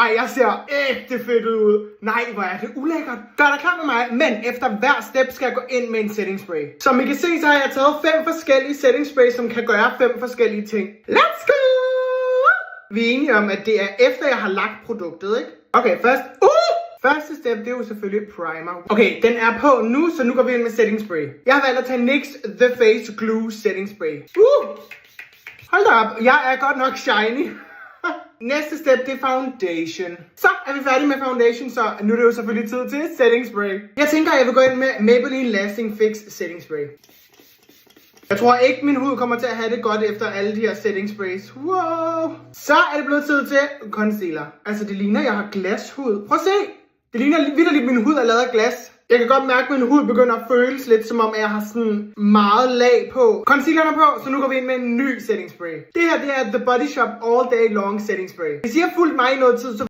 Ej, jeg ser ægte fedt ud. Nej, hvor er det ulækkert. Gør dig klar med mig, men efter hver step skal jeg gå ind med en setting spray. Som I kan se, så har jeg taget 5 forskellige setting sprays, som kan gøre 5 forskellige ting. Let's go! Vi er enige om, at det er efter jeg har lagt produktet, ikke? Okay, første step, det er jo selvfølgelig primer. Okay, den er på nu, så nu går vi ind med setting spray. Jeg har valgt at tage NYX The Face Glue Setting Spray. Hold da op, jeg er godt nok shiny. Næste step, det er foundation. Så er vi færdige med foundation, så nu er det jo selvfølgelig tid til setting spray. Jeg tænker, jeg vil gå ind med Maybelline Lasting Fix Setting Spray. Jeg tror ikke, min hud kommer til at have det godt efter alle de her setting sprays. Wow. Så er det blevet tid til concealer. Altså, det ligner, jeg har glashud. Prøv at se. Det ligner vitterligt, min hud er lavet af glas. Jeg kan godt mærke, at min hud begynder at føles lidt, som om jeg har sådan meget lag på. Concealeren er på, så nu går vi ind med en ny setting spray. Det her, det er The Body Shop All Day Long Setting Spray. Hvis I har fulgt mig i noget tid, så